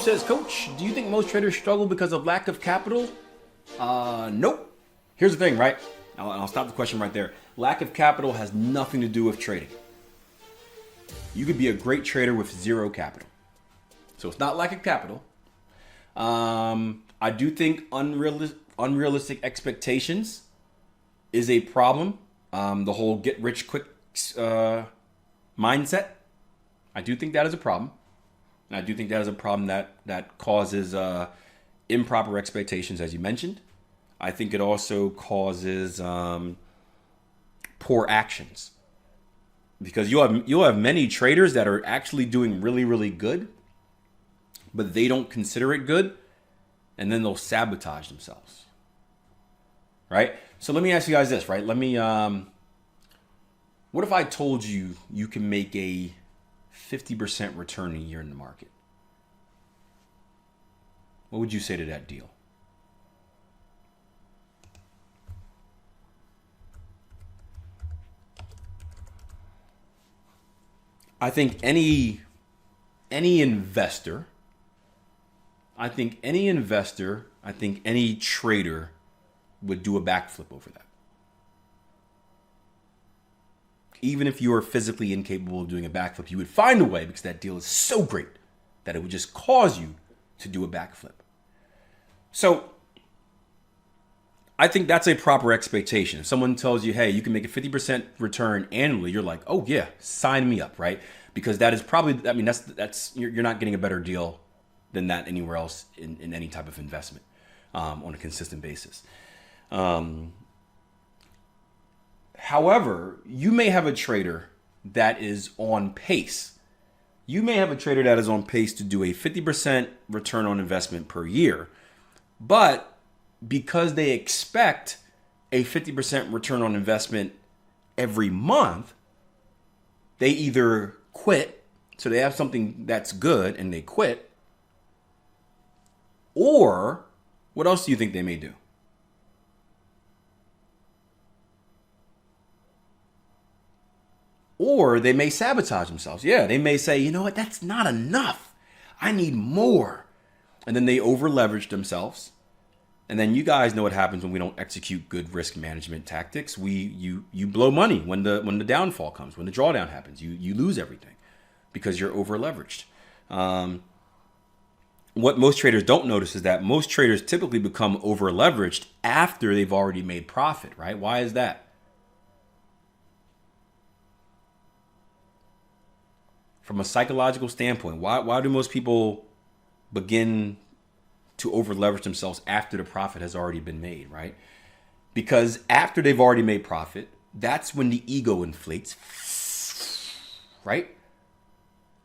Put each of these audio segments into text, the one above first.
says, Coach, do you think most traders struggle because of lack of capital? Nope. Here's the thing, right? I'll stop the question right there. Lack of capital has nothing to do with trading. You could be a great trader with zero capital. So it's not lack of capital. I do think unrealistic expectations is a problem. The whole get rich quick mindset. I do think that is a problem. And I do think that is a problem that causes improper expectations, as you mentioned. I think it also causes poor actions. Because you'll have many traders that are actually doing really, really good, but they don't consider it good, and then they'll sabotage themselves. Right? So let me ask you guys this, right? What if I told you you can make a 50% return a year in the market? What would you say to that deal? I think any investor, I think any trader would do a backflip over that. Even if you are physically incapable of doing a backflip, you would find a way because that deal is so great that it would just cause you to do a backflip. So I think that's a proper expectation. If someone tells you, hey, you can make a 50% return annually, you're like, oh yeah, sign me up, right? Because that is probably, I mean, that's you're not getting a better deal than that anywhere else in any type of investment on a consistent basis. However, you may have a trader that is on pace. You may have a trader that is on pace to do a 50% return on investment per year, but because they expect a 50% return on investment every month, they either quit, so they have something that's good and they quit, or what else do you think they may do? Or they may sabotage themselves. Yeah, they may say, you know what, that's not enough. I need more. And then they over leverage themselves. And then you guys know what happens when we don't execute good risk management tactics. You blow money when the downfall comes, when the drawdown happens. You lose everything because you're over leveraged. What most traders don't notice is that most traders typically become over leveraged after they've already made profit, right? Why is that? From a psychological standpoint, why do most people begin to over leverage themselves after the profit has already been made, right? Because after they've already made profit, that's when the ego inflates, right?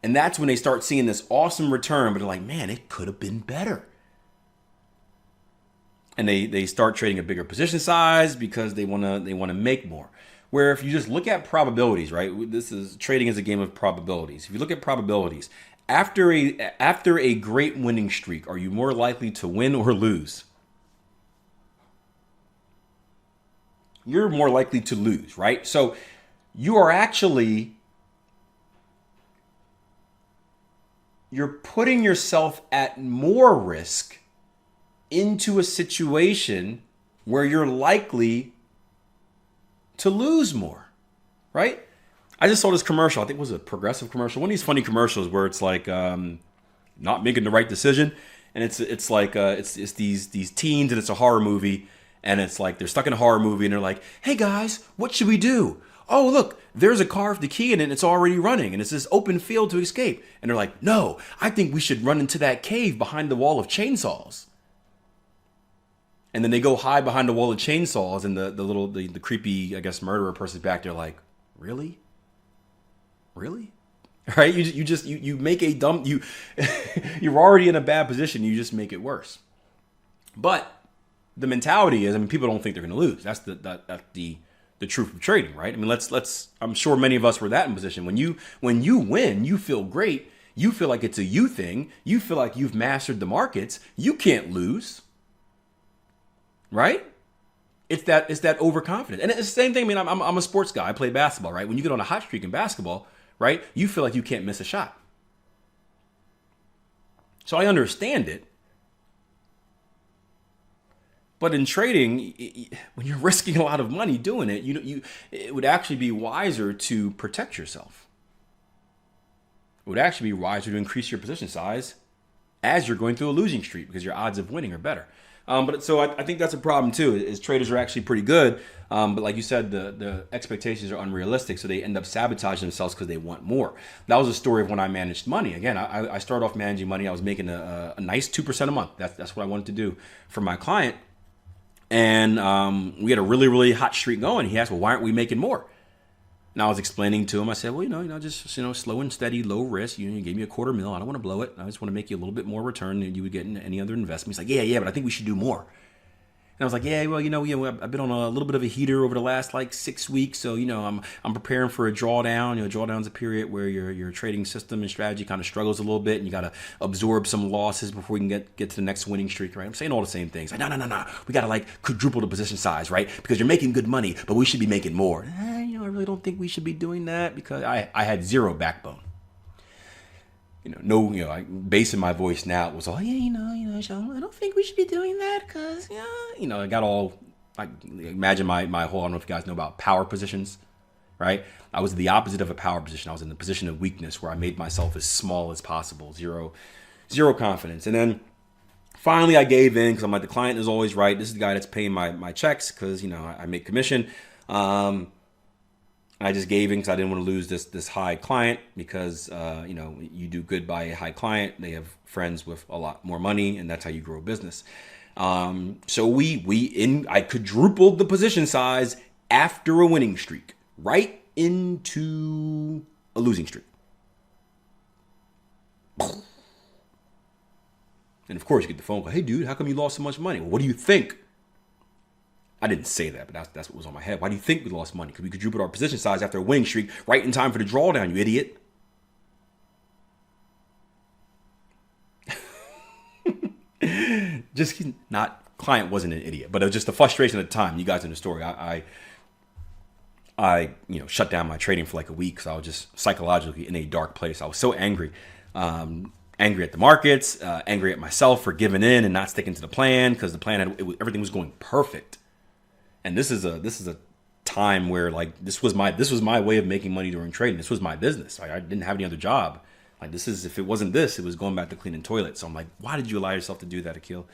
And that's when they start seeing this awesome return, but they're like, man, it could have been better. And they start trading a bigger position size because they want to make more. Where if you just look at probabilities, right? Trading is a game of probabilities. If you look at probabilities, after a great winning streak, are you more likely to win or lose? You're more likely to lose, right? So you're putting yourself at more risk into a situation where you're likely to lose more, right? I just saw this commercial. I think it was a Progressive commercial. One of these funny commercials where it's like not making the right decision, and it's these teens and it's a horror movie, and it's like they're stuck in a horror movie and they're like, hey guys, what should we do? Oh look, there's a car with the key in it and it's already running and it's this open field to escape. And they're like, no, I think we should run into that cave behind the wall of chainsaws. And then they go hide behind the wall of chainsaws, and the creepy, I guess, murderer person's back there like, really? Right? You make a dumb, you're already in a bad position. You just make it worse. But the mentality is, I mean, people don't think they're going to lose. That's the truth of trading, right? I mean, I'm sure many of us were that in position. When you win, you feel great. You feel like it's a you thing. You feel like you've mastered the markets. You can't lose. Right? It's that overconfidence. And it's the same thing. I mean, I'm a sports guy. I play basketball, right? When you get on a hot streak in basketball, right, you feel like you can't miss a shot. So I understand it. But in trading, when you're risking a lot of money doing it, it would actually be wiser to protect yourself. It would actually be wiser to increase your position size as you're going through a losing streak because your odds of winning are better. I think that's a problem too. Is traders are actually pretty good, but like you said, the expectations are unrealistic, so they end up sabotaging themselves because they want more. That was a story of when I managed money. Again, I started off managing money. I was making a nice 2% a month. That's what I wanted to do for my client, and we had a really really hot streak going. He asked, "Well, why aren't we making more?" And I was explaining to him. I said, "Well, just slow and steady, low risk. You gave me $250,000. I don't want to blow it. I just want to make you a little bit more return than you would get in any other investment." He's like, "Yeah, but I think we should do more." And I was like, "Yeah, well, I've been on a little bit of a heater over the last 6 weeks, so I'm preparing for a drawdown. Drawdown's a period where your trading system and strategy kind of struggles a little bit, and you got to absorb some losses before we can get to the next winning streak, right?" I'm saying all the same things. Like, no, we got to quadruple the position size, right? Because you're making good money, but we should be making more. I really don't think we should be doing that because I had zero backbone. Bass in my voice now was all, Sean, I don't think we should be doing that because, I got all, imagine my whole, I don't know if you guys know about power positions, right? I was the opposite of a power position. I was in the position of weakness where I made myself as small as possible, zero confidence. And then finally I gave in because I'm like, the client is always right. This is the guy that's paying my checks because, I make commission. I just gave in because I didn't want to lose this high client because, you do good by a high client. They have friends with a lot more money, and that's how you grow a business. So I quadrupled the position size after a winning streak, right into a losing streak. And of course, you get the phone call. "Hey, dude, how come you lost so much money?" "Well, what do you think?" I didn't say that, but that's what was on my head. "Why do you think we lost money?" "Because we quadrupled our position size after a winning streak right in time for the drawdown, you idiot." Client wasn't an idiot, but it was just the frustration at the time. You guys in the story, I shut down my trading for a week because I was just psychologically in a dark place. I was so angry. Angry at the markets, angry at myself for giving in and not sticking to the plan because the plan everything was going perfect. And this is a time where this was my way of making money during trading. This was my business. I didn't have any other job. If it wasn't this, it was going back to cleaning toilets. So I'm like, why did you allow yourself to do that, Akil?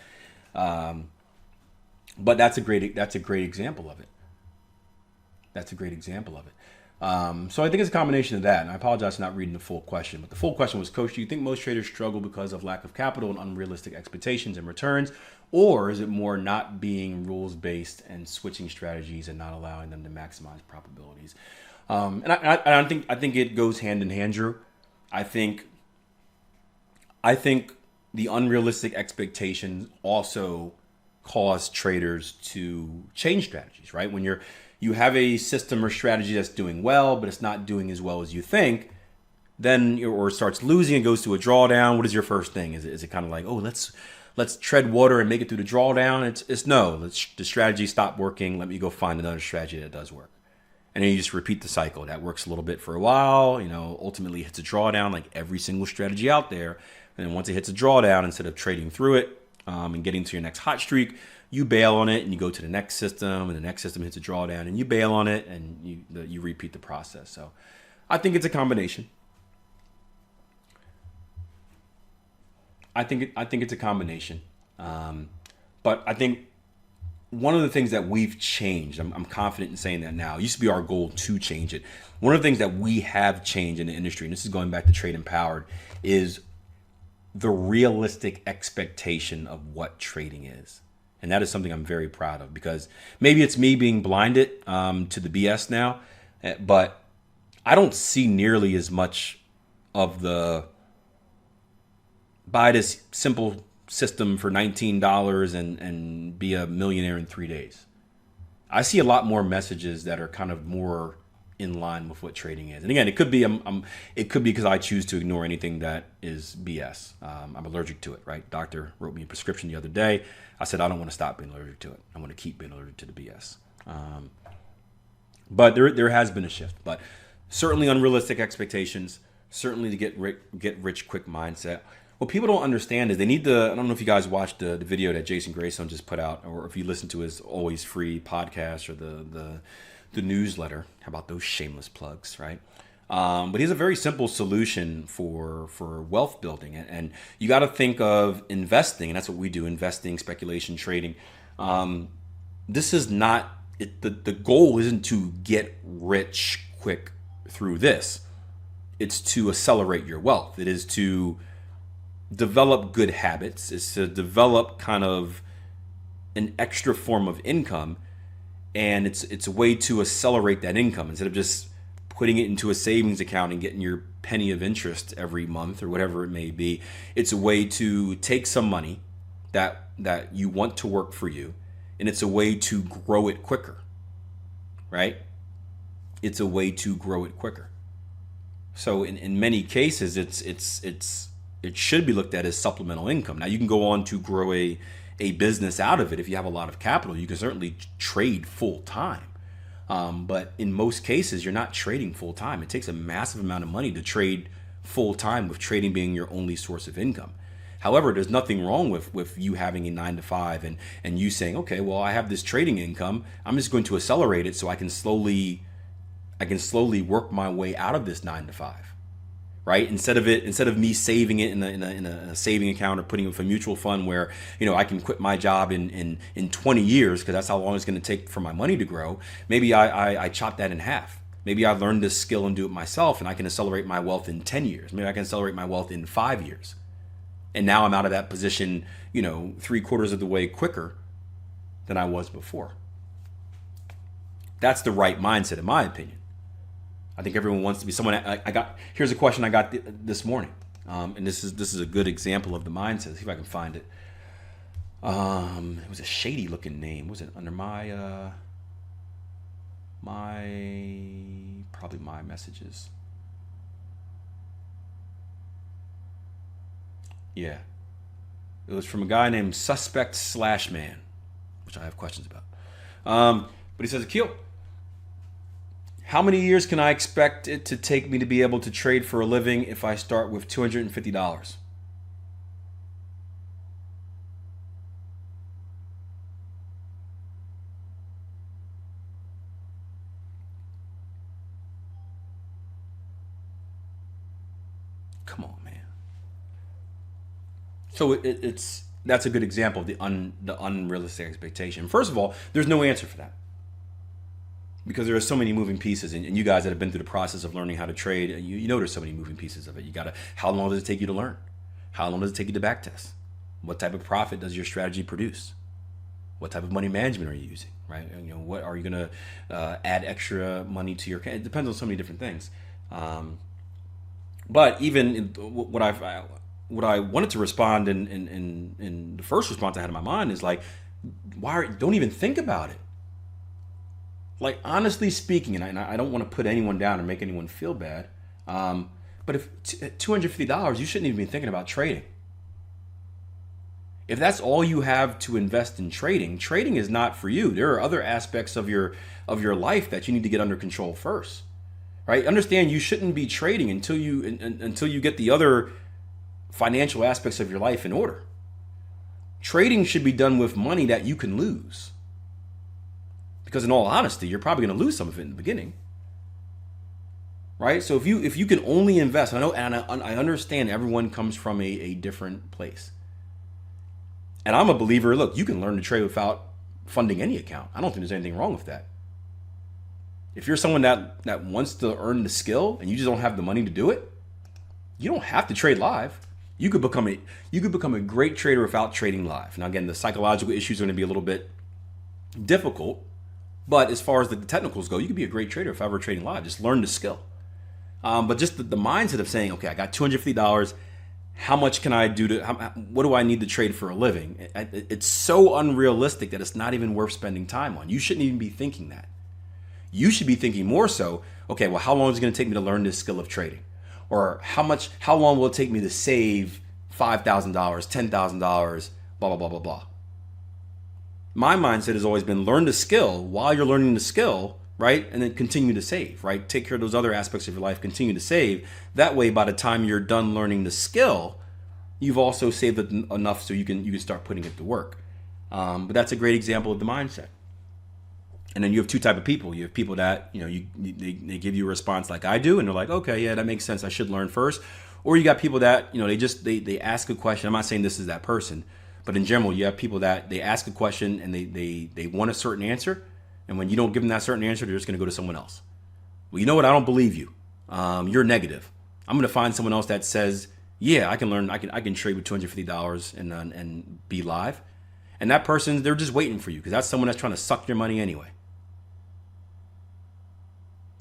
But that's a great example of it. So I think it's a combination of that. And I apologize for not reading the full question. But the full question was, Coach, do you think most traders struggle because of lack of capital and unrealistic expectations and returns? Or is it more not being rules-based and switching strategies and not allowing them to maximize probabilities? And I think it goes hand in hand, Drew. I think the unrealistic expectations also cause traders to change strategies, right? When you have a system or strategy that's doing well, but it's not doing as well as you think, then or starts losing and goes to a drawdown. What is your first thing? Is it kind of like, oh, let's tread water and make it through the drawdown? It's no. The strategy stopped working. Let me go find another strategy that does work. And then you just repeat the cycle. That works a little bit for a while. Ultimately hits a drawdown like every single strategy out there. And then once it hits a drawdown, instead of trading through it and getting to your next hot streak, you bail on it and you go to the next system, and the next system hits a drawdown and you bail on it, and you repeat the process. So I think it's a combination. I think it's a combination. But I think one of the things that we've changed, I'm confident in saying that now, it used to be our goal to change it. One of the things that we have changed in the industry, and this is going back to Trade Empowered, is the realistic expectation of what trading is. And that is something I'm very proud of, because maybe it's me being blinded to the BS now, but I don't see nearly as much of the buy this simple system for $19 and be a millionaire in 3 days. I see a lot more messages that are kind of more in line with what trading is. And again, it could be because I choose to ignore anything that is BS. I'm allergic to it, right? Doctor wrote me a prescription the other day. I said, I don't want to stop being allergic to it. I want to keep being allergic to the BS. But there has been a shift. But certainly unrealistic expectations, certainly to get rich quick mindset. What people don't understand is they need I don't know if you guys watched the video that Jason Grayson just put out, or if you listen to his always free podcast or the newsletter. How about those shameless plugs, right? But he has a very simple solution for wealth building. And you got to think of investing, and that's what we do, investing, speculation, trading. This is not, the goal isn't to get rich quick through this. It's to accelerate your wealth. It is to develop good habits. It's to develop kind of an extra form of income, and it's a way to accelerate that income instead of just putting it into a savings account and getting your penny of interest every month or whatever it may be. It's a way to take some money that you want to work for you, and it's a way to grow it quicker, right? It's a way to grow it quicker. So in many cases, it should be looked at as supplemental income. Now you can go on to grow a business out of it. If you have a lot of capital, you can certainly trade full time. But in most cases, you're not trading full time. It takes a massive amount of money to trade full time, with trading being your only source of income. However, there's nothing wrong with you having a 9 to 5 and you saying, okay, well, I have this trading income. I'm just going to accelerate it so I can slowly work my way out of this 9 to 5. Right? Instead of me saving it in a saving account or putting it with a mutual fund where, I can quit my job in 20 years because that's how long it's going to take for my money to grow. Maybe I chop that in half. Maybe I learn this skill and do it myself, and I can accelerate my wealth in 10 years. Maybe I can accelerate my wealth in 5 years. And now I'm out of that position, 3/4 of the way quicker than I was before. That's the right mindset, in my opinion. I think everyone wants to be someone. Here's a question I got this morning, and this is a good example of the mindset. Let's see if I can find it. It was a shady looking name. Was it under my probably my messages? Yeah, it was from a guy named Suspect/Man, which I have questions about. But he says, Akil, how many years can I expect it to take me to be able to trade for a living if I start with $250? Come on, man. So that's a good example of the unrealistic expectation. First of all, there's no answer for that, because there are so many moving pieces, and you guys that have been through the process of learning how to trade, you know there's so many moving pieces of it. How long does it take you to learn? How long does it take you to back test? What type of profit does your strategy produce? What type of money management are you using, right? What are you going to add extra money to your? It depends on so many different things. But even what I wanted to respond in the first response I had in my mind is like, don't even think about it. Like, honestly speaking, and I don't want to put anyone down or make anyone feel bad, but if $250, you shouldn't even be thinking about trading. If that's all you have to invest in trading is not for you. There are other aspects of your life that you need to get under control first, right? Understand, you shouldn't be trading until you get the other financial aspects of your life in order. Trading should be done with money that you can lose. Because in all honesty, you're probably going to lose some of it in the beginning, right? So if you can only invest, I know, and I understand everyone comes from a different place. And I'm a believer, look, you can learn to trade without funding any account. I don't think there's anything wrong with that. If you're someone that wants to earn the skill and you just don't have the money to do it, you don't have to trade live. You could become a great trader without trading live. Now again, the psychological issues are going to be a little bit difficult. But as far as the technicals go, you could be a great trader if ever trading live. Just learn the skill. But just the mindset of saying, okay, I got $250. How much can I do what do I need to trade for a living? It's so unrealistic that it's not even worth spending time on. You shouldn't even be thinking that. You should be thinking more so, okay, well, how long is it going to take me to learn this skill of trading? Or how long will it take me to save $5,000, $10,000, blah, blah, blah, blah, blah. My mindset has always been learn the skill while you're learning the skill, right? And then continue to save, right? Take care of those other aspects of your life, continue to save. That way, by the time you're done learning the skill, you've also saved enough so you can start putting it to work. But that's a great example of the mindset. And then you have two type of people. You have people that, they give you a response like I do, and they're like, okay, yeah, that makes sense. I should learn first. Or you got people that, they ask a question. I'm not saying this is that person, but in general, you have people that they ask a question and they want a certain answer. And when you don't give them that certain answer, they're just going to go to someone else. Well, you know what? I don't believe you. You're negative. I'm going to find someone else that says, yeah, I can learn. I can trade with $250 and be live. And that person, they're just waiting for you because that's someone that's trying to suck your money anyway.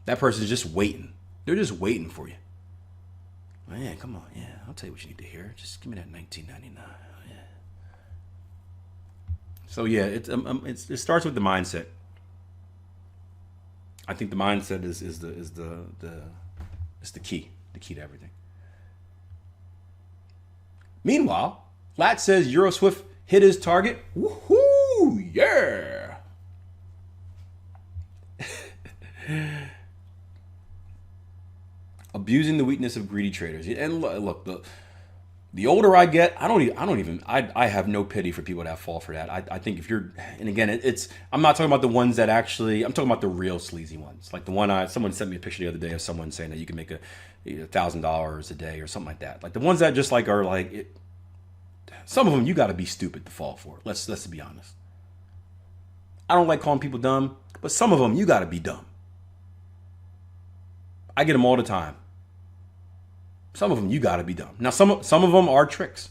That person is just waiting. They're just waiting for you. Man, come on. Yeah, I'll tell you what you need to hear. Just give me that $19.99. Yeah. So yeah, it starts with the mindset. I think the mindset is the key to everything. Meanwhile, Lat says Euroswift hit his target. Woohoo! Yeah. Abusing the weakness of greedy traders. And look, the older I get, I have no pity for people that fall for that. I think if you're, and again, I'm not talking about the ones that actually, I'm talking about the real sleazy ones. Like the one someone sent me a picture the other day of someone saying that you can make $1,000 a day or something like that. Like the ones that just like are like, some of them you got to be stupid to fall for. Let's be honest. I don't like calling people dumb, but some of them you got to be dumb. I get them all the time. Some of them you got to be dumb. Now some of them are tricks.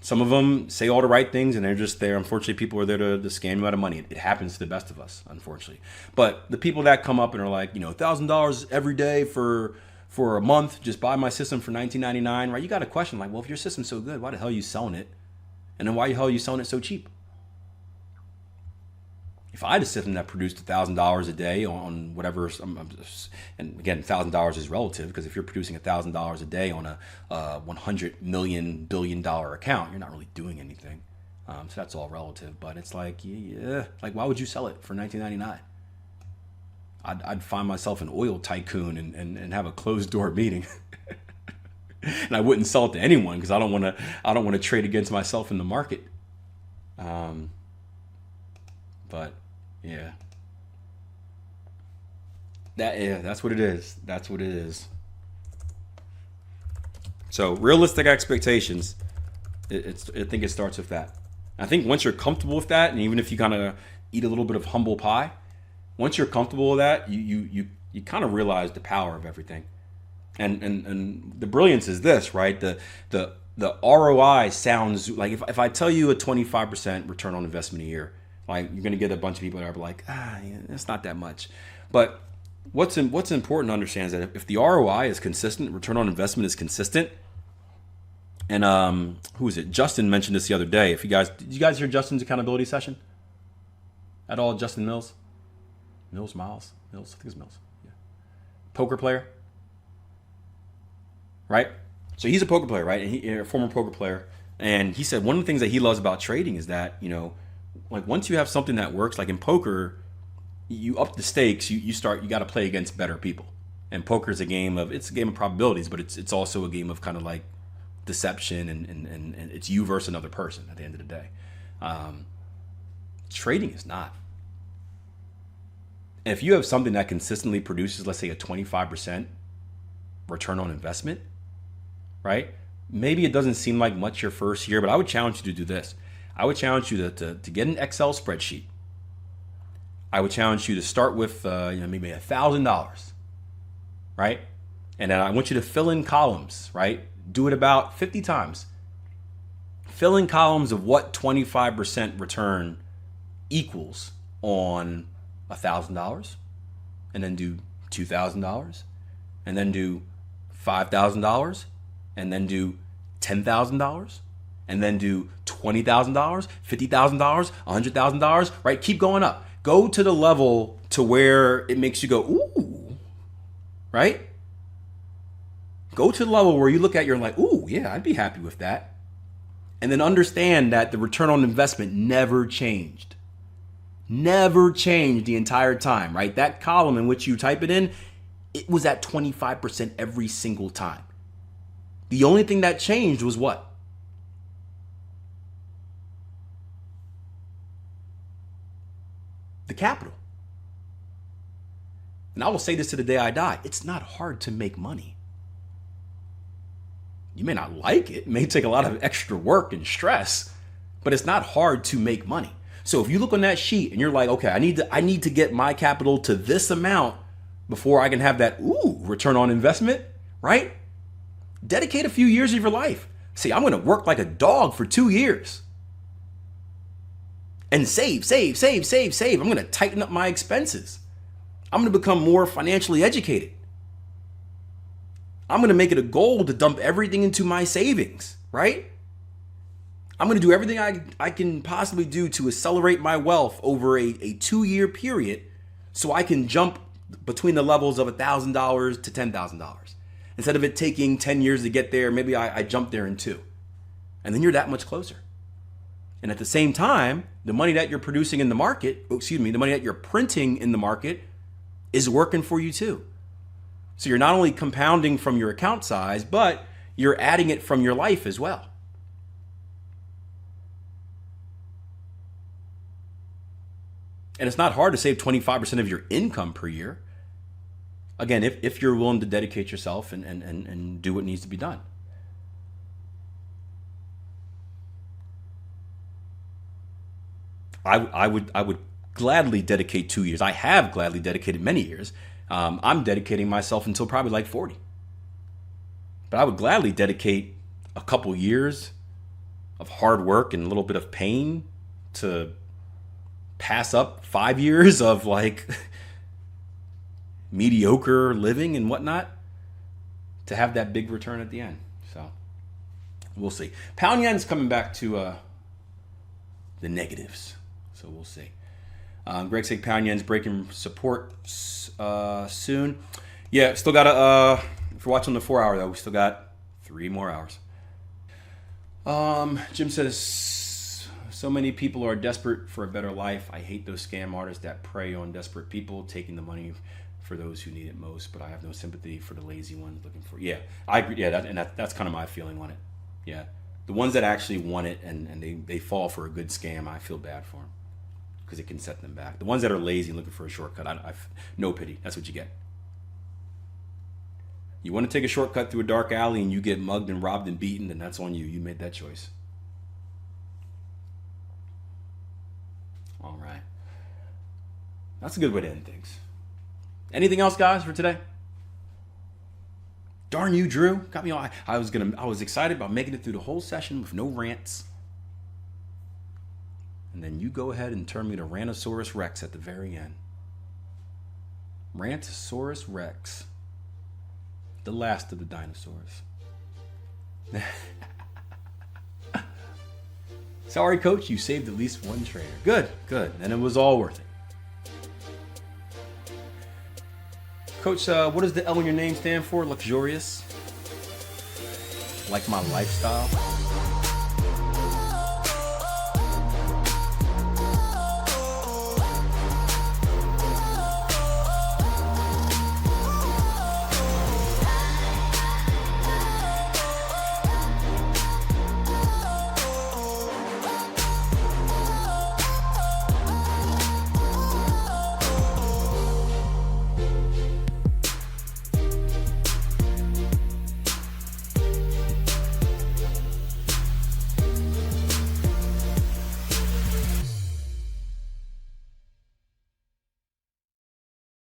Some of them say all the right things and they're just there. Unfortunately, people are there to scam you out of money. It happens to the best of us, unfortunately. But the people that come up and are like, $1,000 every day for a month, just buy my system for $19.99, right? You got a question like, well, if your system's so good, why the hell are you selling it? And then why the hell are you selling it so cheap? If I had a system that produced $1,000 a day on whatever, and again, $1,000 is relative because if you're producing $1,000 a day on a $100 million billion account, you're not really doing anything. So that's all relative. But it's like, yeah, like why would you sell it for $19.99? I'd find myself an oil tycoon and have a closed door meeting, and I wouldn't sell it to anyone because I don't want to trade against myself in the market. But yeah. That's what it is. That's what it is. So realistic expectations, I think it starts with that. I think once you're comfortable with that, and even if you kind of eat a little bit of humble pie, once you're comfortable with that, you kind of realize the power of everything. And the brilliance is this, right? The ROI sounds like if I tell you a 25% return on investment a year, like you're gonna get a bunch of people that are like, yeah, it's not that much. But what's important to understand is that if the ROI is consistent, return on investment is consistent. And who is it? Justin mentioned this the other day. Did you guys hear Justin's accountability session at all? Justin Mills, I think it's Mills. Yeah, poker player, right? So he's a poker player, right? And he a former poker player. And he said one of the things that he loves about trading is that like once you have something that works, like in poker, you up the stakes. You got to play against better people. And poker is a game of probabilities, but it's also a game of kind of like deception and it's you versus another person at the end of the day. Trading is not. And if you have something that consistently produces, let's say, a 25% return on investment, right? Maybe it doesn't seem like much your first year, but I would challenge you to do this. I would challenge you to get an Excel spreadsheet. I would challenge you to start with maybe $1,000, right? And then I want you to fill in columns, right? Do it about 50 times. Fill in columns of what 25% return equals on $1,000, and then do $2,000, and then do $5,000, and then do $10,000, and then do $20,000, $50,000, $100,000, right? Keep going up. Go to the level to where it makes you go, ooh, right? Go to the level where you look at you're like, ooh, yeah, I'd be happy with that. And then understand that the return on investment never changed. Never changed the entire time, right? That column in which you type it in, it was at 25% every single time. The only thing that changed was what? The capital. And I will say this to the day I die. It's not hard to make money. You may not like it. It may take a lot of extra work and stress, but it's not hard to make money. So if you look on that sheet and you're like, okay, I need to get my capital to this amount before I can have that return on investment, right? Dedicate a few years of your life. Say, I'm going to work like a dog for 2 years and save. I'm going to tighten up my expenses. I'm going to become more financially educated. I'm going to make it a goal to dump everything into my savings, right? I'm going to do everything I can possibly do to accelerate my wealth over a 2-year period so I can jump between the levels of $1,000 to $10,000. Instead of it taking 10 years to get there, maybe I jump there in 2. And then you're that much closer. And at the same time, the money that you're producing in the market, the money that you're printing in the market is working for you too. So you're not only compounding from your account size, but you're adding it from your life as well. And it's not hard to save 25% of your income per year. Again, if you're willing to dedicate yourself and do what needs to be done. I would gladly dedicate 2 years. I have gladly dedicated many years. I'm dedicating myself until probably like 40. But I would gladly dedicate a couple years of hard work and a little bit of pain to pass up 5 years of like mediocre living and whatnot to have that big return at the end. So we'll see. Pound yen's coming back to the negatives. So we'll see. Greg said pound yen's breaking support soon. Yeah, still got if you're watching the 4 hour though, we still got 3 more hours. Jim says, so many people are desperate for a better life. I hate those scam artists that prey on desperate people, taking the money for those who need it most, but I have no sympathy for the lazy ones looking for. Yeah, I agree. Yeah, that's kind of my feeling on it. Yeah, the ones that actually want it and they fall for a good scam, I feel bad for them because it can set them back. The ones that are lazy and looking for a shortcut, I've no pity. That's what you get. You want to take a shortcut through a dark alley and you get mugged and robbed and beaten, then that's on you. You made that choice. All right. That's a good way to end things. Anything else, guys, for today? Darn you, Drew. Got me all. I was excited about making it through the whole session with no rants. And then you go ahead and turn me to Rantosaurus Rex at the very end. Rantosaurus Rex. The last of the dinosaurs. Sorry, Coach, you saved at least one trader. Good. And it was all worth it. Coach, what does the L in your name stand for? Luxurious? Like my lifestyle?